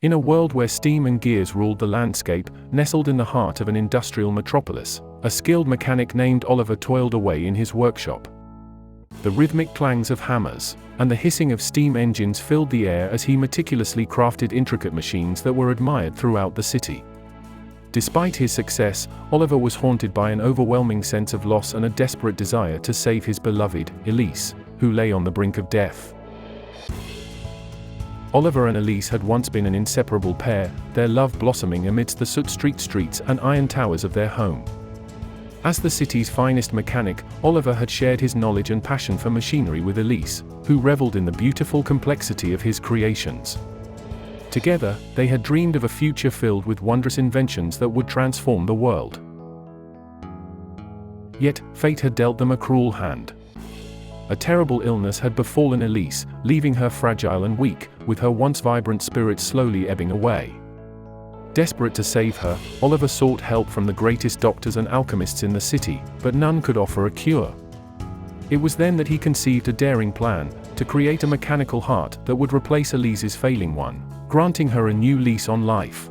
In a world where steam and gears ruled the landscape, nestled in the heart of an industrial metropolis, a skilled mechanic named Oliver toiled away in his workshop. The rhythmic clangs of hammers and the hissing of steam engines filled the air as he meticulously crafted intricate machines that were admired throughout the city. Despite his success, Oliver was haunted by an overwhelming sense of loss and a desperate desire to save his beloved, Elise, who lay on the brink of death. Oliver and Elise had once been an inseparable pair, their love blossoming amidst the soot-streaked streets and iron towers of their home. As the city's finest mechanic, Oliver had shared his knowledge and passion for machinery with Elise, who reveled in the beautiful complexity of his creations. Together, they had dreamed of a future filled with wondrous inventions that would transform the world. Yet, fate had dealt them a cruel hand. A terrible illness had befallen Elise, leaving her fragile and weak, with her once vibrant spirit slowly ebbing away. Desperate to save her, Oliver sought help from the greatest doctors and alchemists in the city, but none could offer a cure. It was then that he conceived a daring plan, to create a mechanical heart that would replace Elise's failing one, granting her a new lease on life.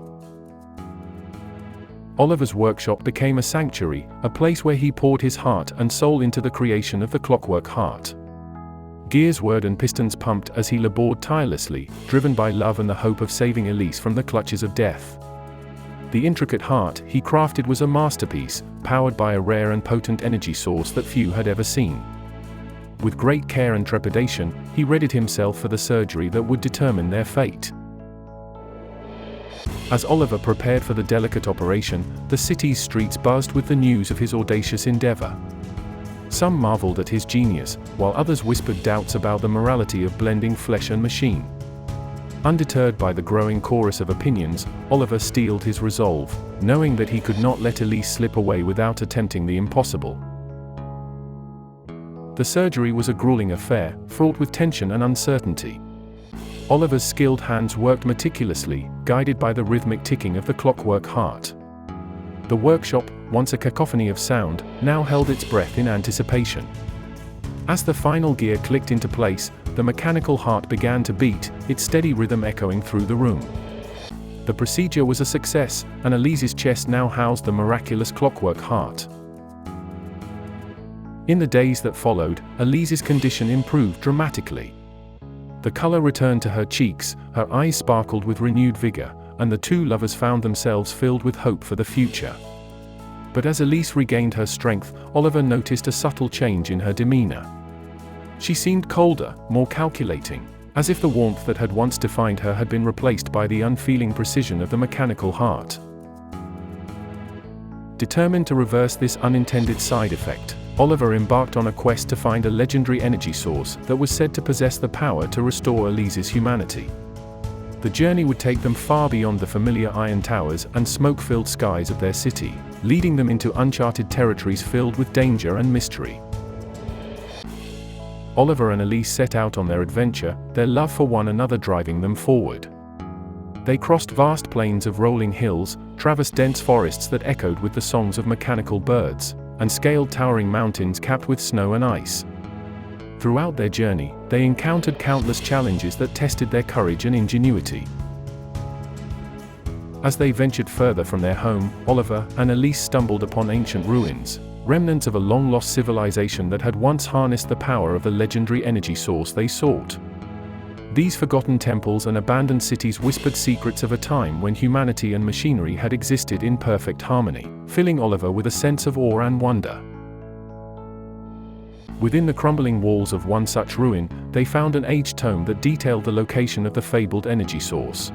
Oliver's workshop became a sanctuary, a place where he poured his heart and soul into the creation of the Clockwork Heart. Gears whirred and pistons pumped as he labored tirelessly, driven by love and the hope of saving Elise from the clutches of death. The intricate heart he crafted was a masterpiece, powered by a rare and potent energy source that few had ever seen. With great care and trepidation, he readied himself for the surgery that would determine their fate. As Oliver prepared for the delicate operation, the city's streets buzzed with the news of his audacious endeavor. Some marveled at his genius, while others whispered doubts about the morality of blending flesh and machine. Undeterred by the growing chorus of opinions, Oliver steeled his resolve, knowing that he could not let Elise slip away without attempting the impossible. The surgery was a grueling affair, fraught with tension and uncertainty. Oliver's skilled hands worked meticulously, guided by the rhythmic ticking of the Clockwork Heart. The workshop, once a cacophony of sound, now held its breath in anticipation. As the final gear clicked into place, the mechanical heart began to beat, its steady rhythm echoing through the room. The procedure was a success, and Elise's chest now housed the miraculous Clockwork Heart. In the days that followed, Elise's condition improved dramatically. The color returned to her cheeks, her eyes sparkled with renewed vigor, and the two lovers found themselves filled with hope for the future. But as Elise regained her strength, Oliver noticed a subtle change in her demeanor. She seemed colder, more calculating, as if the warmth that had once defined her had been replaced by the unfeeling precision of the mechanical heart. Determined to reverse this unintended side effect, Oliver embarked on a quest to find a legendary energy source that was said to possess the power to restore Elise's humanity. The journey would take them far beyond the familiar iron towers and smoke-filled skies of their city, leading them into uncharted territories filled with danger and mystery. Oliver and Elise set out on their adventure, their love for one another driving them forward. They crossed vast plains of rolling hills, traversed dense forests that echoed with the songs of mechanical birds, and scaled towering mountains capped with snow and ice. Throughout their journey, they encountered countless challenges that tested their courage and ingenuity. As they ventured further from their home, Oliver and Elise stumbled upon ancient ruins, remnants of a long-lost civilization that had once harnessed the power of the legendary energy source they sought. These forgotten temples and abandoned cities whispered secrets of a time when humanity and machinery had existed in perfect harmony, filling Oliver with a sense of awe and wonder. Within the crumbling walls of one such ruin, they found an aged tome that detailed the location of the fabled energy source.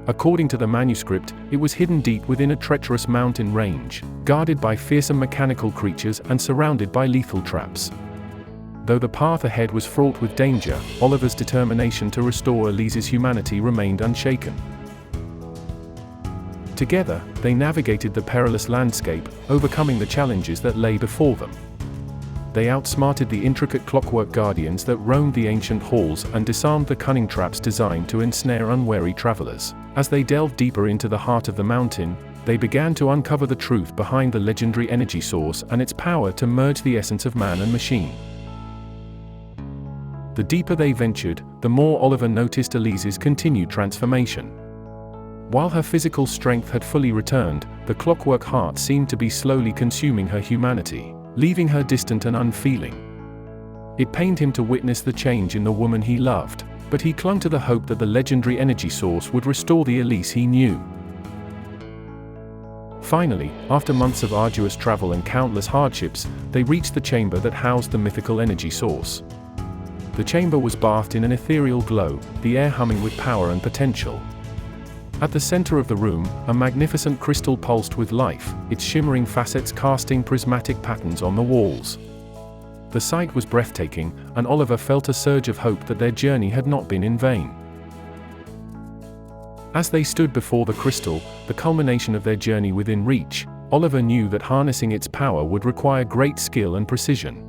According to the manuscript, it was hidden deep within a treacherous mountain range, guarded by fearsome mechanical creatures and surrounded by lethal traps. Though the path ahead was fraught with danger, Oliver's determination to restore Elise's humanity remained unshaken. Together, they navigated the perilous landscape, overcoming the challenges that lay before them. They outsmarted the intricate clockwork guardians that roamed the ancient halls and disarmed the cunning traps designed to ensnare unwary travelers. As they delved deeper into the heart of the mountain, they began to uncover the truth behind the legendary energy source and its power to merge the essence of man and machine. The deeper they ventured, the more Oliver noticed Elise's continued transformation. While her physical strength had fully returned, the Clockwork Heart seemed to be slowly consuming her humanity, leaving her distant and unfeeling. It pained him to witness the change in the woman he loved, but he clung to the hope that the legendary energy source would restore the Elise he knew. Finally, after months of arduous travel and countless hardships, they reached the chamber that housed the mythical energy source. The chamber was bathed in an ethereal glow, the air humming with power and potential. At the center of the room, a magnificent crystal pulsed with life, its shimmering facets casting prismatic patterns on the walls. The sight was breathtaking, and Oliver felt a surge of hope that their journey had not been in vain. As they stood before the crystal, the culmination of their journey within reach, Oliver knew that harnessing its power would require great skill and precision.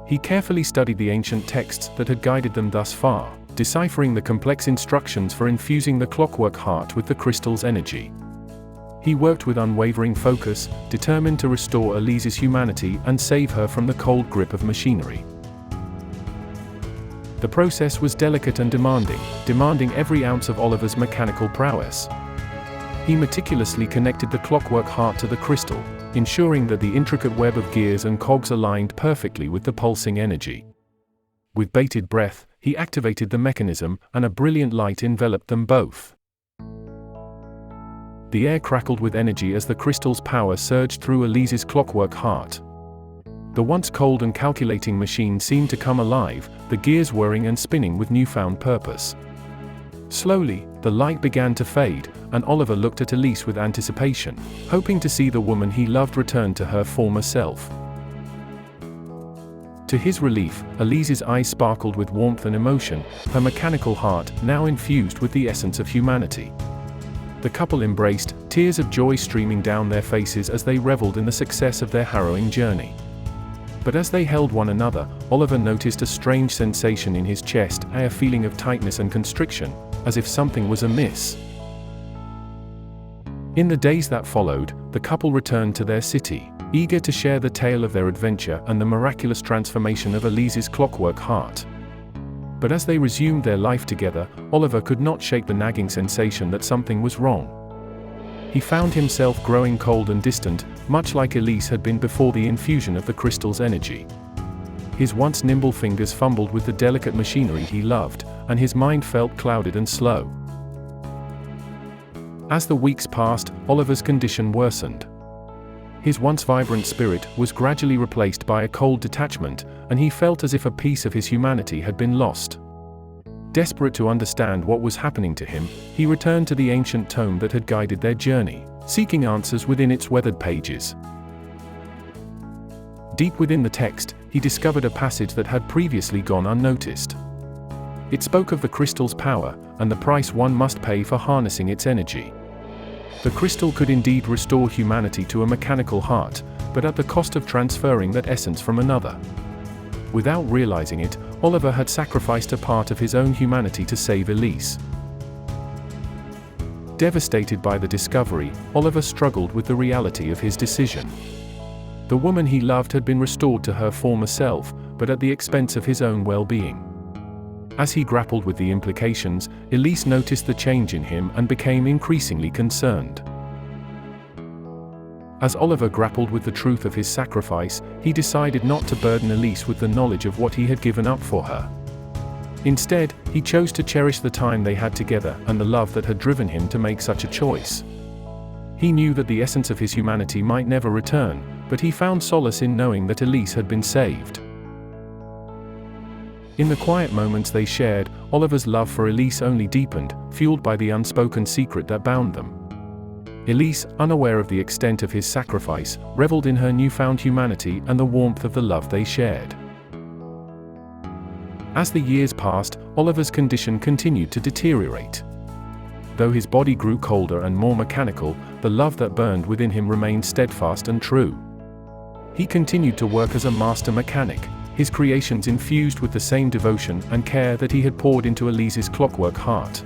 He carefully studied the ancient texts that had guided them thus far, deciphering the complex instructions for infusing the Clockwork Heart with the crystal's energy. He worked with unwavering focus, determined to restore Elise's humanity and save her from the cold grip of machinery. The process was delicate and demanding every ounce of Oliver's mechanical prowess. He meticulously connected the Clockwork Heart to the crystal, ensuring that the intricate web of gears and cogs aligned perfectly with the pulsing energy. With bated breath, he activated the mechanism, and a brilliant light enveloped them both. The air crackled with energy as the crystal's power surged through Elise's Clockwork Heart. The once cold and calculating machine seemed to come alive, the gears whirring and spinning with newfound purpose. Slowly, the light began to fade, and Oliver looked at Elise with anticipation, hoping to see the woman he loved return to her former self. To his relief, Elise's eyes sparkled with warmth and emotion, her mechanical heart now infused with the essence of humanity. The couple embraced, tears of joy streaming down their faces as they reveled in the success of their harrowing journey. But as they held one another, Oliver noticed a strange sensation in his chest, a feeling of tightness and constriction, as if something was amiss. In the days that followed, the couple returned to their city, eager to share the tale of their adventure and the miraculous transformation of Elise's Clockwork Heart. But as they resumed their life together, Oliver could not shake the nagging sensation that something was wrong. He found himself growing cold and distant, much like Elise had been before the infusion of the crystal's energy. His once nimble fingers fumbled with the delicate machinery he loved, and his mind felt clouded and slow. As the weeks passed, Oliver's condition worsened. His once vibrant spirit was gradually replaced by a cold detachment, and he felt as if a piece of his humanity had been lost. Desperate to understand what was happening to him, he returned to the ancient tome that had guided their journey, seeking answers within its weathered pages. Deep within the text, he discovered a passage that had previously gone unnoticed. It spoke of the crystal's power, and the price one must pay for harnessing its energy. The crystal could indeed restore humanity to a mechanical heart, but at the cost of transferring that essence from another. Without realizing it, Oliver had sacrificed a part of his own humanity to save Elise. Devastated by the discovery, Oliver struggled with the reality of his decision. The woman he loved had been restored to her former self, but at the expense of his own well-being. As he grappled with the implications, Elise noticed the change in him and became increasingly concerned. As Oliver grappled with the truth of his sacrifice, he decided not to burden Elise with the knowledge of what he had given up for her. Instead, he chose to cherish the time they had together and the love that had driven him to make such a choice. He knew that the essence of his humanity might never return, but he found solace in knowing that Elise had been saved. In the quiet moments they shared, Oliver's love for Elise only deepened, fueled by the unspoken secret that bound them. Elise, unaware of the extent of his sacrifice, reveled in her newfound humanity and the warmth of the love they shared. As the years passed, Oliver's condition continued to deteriorate. Though his body grew colder and more mechanical, the love that burned within him remained steadfast and true. He continued to work as a master mechanic, his creations infused with the same devotion and care that he had poured into Elise's Clockwork Heart.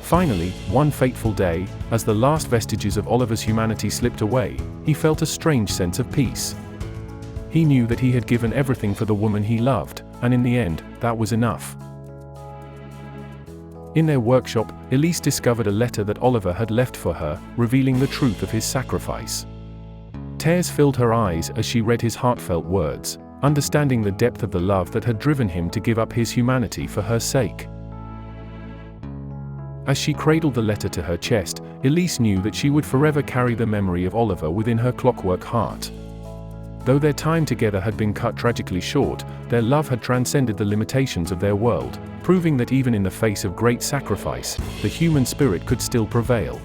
Finally, one fateful day, as the last vestiges of Oliver's humanity slipped away, he felt a strange sense of peace. He knew that he had given everything for the woman he loved, and in the end, that was enough. In their workshop, Elise discovered a letter that Oliver had left for her, revealing the truth of his sacrifice. Tears filled her eyes as she read his heartfelt words, understanding the depth of the love that had driven him to give up his humanity for her sake. As she cradled the letter to her chest, Elise knew that she would forever carry the memory of Oliver within her clockwork heart. Though their time together had been cut tragically short, their love had transcended the limitations of their world, proving that even in the face of great sacrifice, the human spirit could still prevail.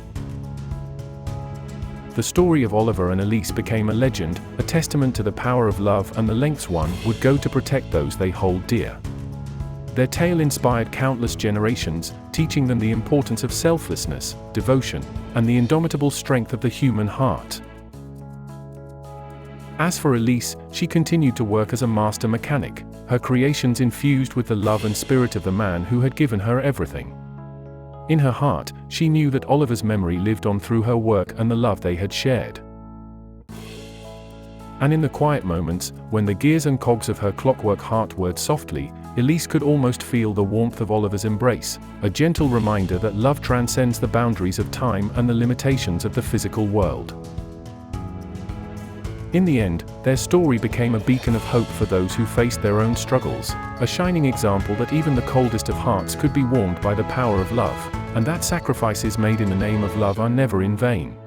The story of Oliver and Elise became a legend, a testament to the power of love and the lengths one would go to protect those they hold dear. Their tale inspired countless generations, teaching them the importance of selflessness, devotion, and the indomitable strength of the human heart. As for Elise, she continued to work as a master mechanic, her creations infused with the love and spirit of the man who had given her everything. In her heart, she knew that Oliver's memory lived on through her work and the love they had shared. And in the quiet moments, when the gears and cogs of her clockwork heart whirred softly, Elise could almost feel the warmth of Oliver's embrace, a gentle reminder that love transcends the boundaries of time and the limitations of the physical world. In the end, their story became a beacon of hope for those who faced their own struggles, a shining example that even the coldest of hearts could be warmed by the power of love, and that sacrifices made in the name of love are never in vain.